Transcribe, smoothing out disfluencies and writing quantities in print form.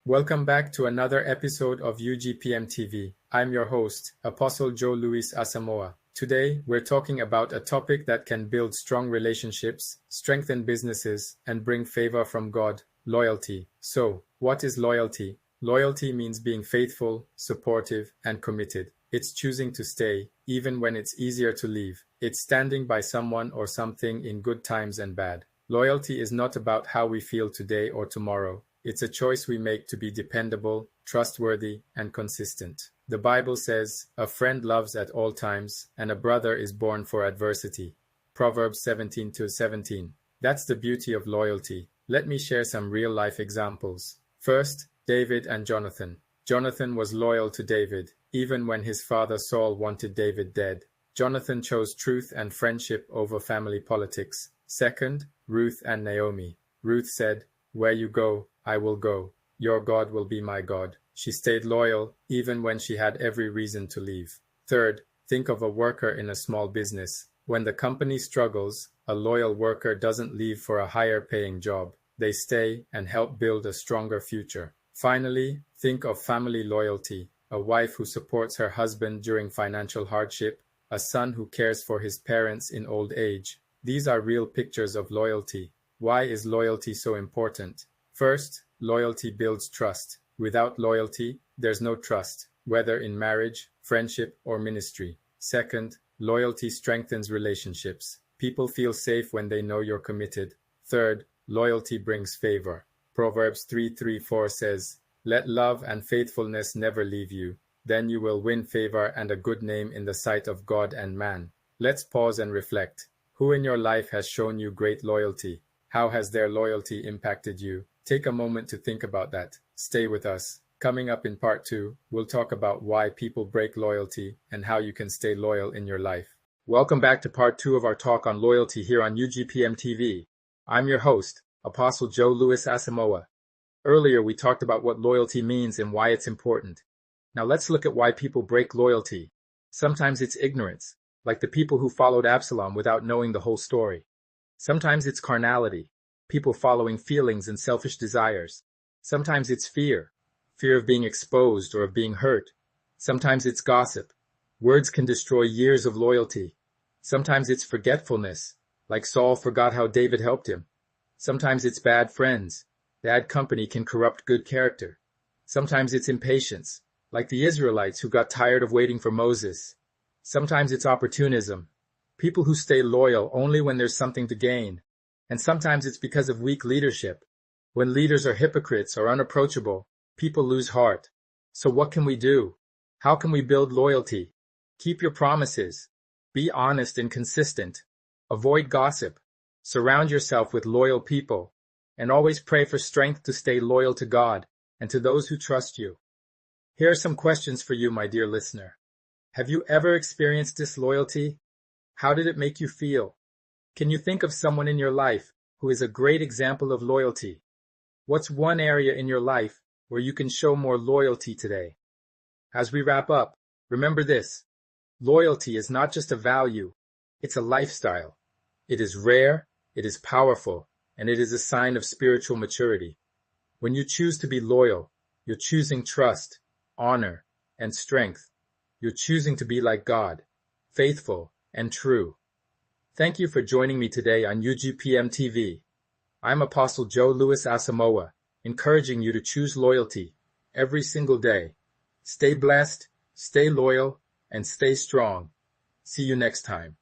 Welcome back to another episode of UGPM TV. I'm your host, Apostle Joe Asamoah. Today, we're talking about a topic that can build strong relationships, strengthen businesses, and bring favor from God: loyalty. So, what is loyalty? Loyalty means being faithful, supportive, and committed. It's choosing to stay, even when it's easier to leave. It's standing by someone or something in good times and bad. Loyalty is not about how we feel today or tomorrow. It's a choice we make to be dependable, trustworthy, and consistent. The Bible says, "A friend loves at all times, and a brother is born for adversity." Proverbs 17:17. That's the beauty of loyalty. Let me share some real-life examples. First, David and Jonathan. Jonathan was loyal to David, even when his father Saul wanted David dead. Jonathan chose truth and friendship over family politics. Second, Ruth and Naomi. Ruth said, "Where you go, I will go. Your God will be my God." She stayed loyal even when she had every reason to leave. Third, think of a worker in a small business. When the company struggles, a loyal worker doesn't leave for a higher paying job. They stay and help build a stronger future. Finally, think of family loyalty. A wife who supports her husband during financial hardship, a son who cares for his parents in old age. These are real pictures of loyalty. Why is loyalty so important? First, loyalty builds trust. Without loyalty, there's no trust, whether in marriage, friendship, or ministry. Second, loyalty strengthens relationships. People feel safe when they know you're committed. Third, loyalty brings favor. Proverbs 3:3-4 says, "Let love and faithfulness never leave you. Then you will win favor and a good name in the sight of God and man." Let's pause and reflect. Who in your life has shown you great loyalty? How has their loyalty impacted you? Take a moment to think about that. Stay with us. Coming up in part 2, we'll talk about why people break loyalty and how you can stay loyal in your life. Welcome back to part 2 of our talk on loyalty here on UGPM TV. I'm your host, Apostle Joe Asamoah. Earlier, we talked about what loyalty means and why it's important. Now let's look at why people break loyalty. Sometimes it's ignorance, like the people who followed Absalom without knowing the whole story. Sometimes it's carnality, people following feelings and selfish desires. Sometimes it's fear of being exposed or of being hurt. Sometimes it's gossip. Words can destroy years of loyalty. Sometimes it's forgetfulness, like Saul forgot how David helped him. Sometimes it's bad friends. Bad company can corrupt good character. Sometimes it's impatience, like the Israelites who got tired of waiting for Moses. Sometimes it's opportunism, people who stay loyal only when there's something to gain. And sometimes it's because of weak leadership. When leaders are hypocrites or unapproachable, people lose heart. So what can we do? How can we build loyalty? Keep your promises. Be honest and consistent. Avoid gossip. Surround yourself with loyal people. And always pray for strength to stay loyal to God and to those who trust you. Here are some questions for you, my dear listener. Have you ever experienced disloyalty? How did it make you feel? Can you think of someone in your life who is a great example of loyalty? What's one area in your life where you can show more loyalty today? As we wrap up, remember this: loyalty is not just a value, it's a lifestyle. It is rare, it is powerful, and it is a sign of spiritual maturity. When you choose to be loyal, you're choosing trust, honor, and strength. You're choosing to be like God, faithful and true. Thank you for joining me today on UGPM TV. I'm Apostle Joe Asamoah, encouraging you to choose loyalty every single day. Stay blessed, stay loyal, and stay strong. See you next time.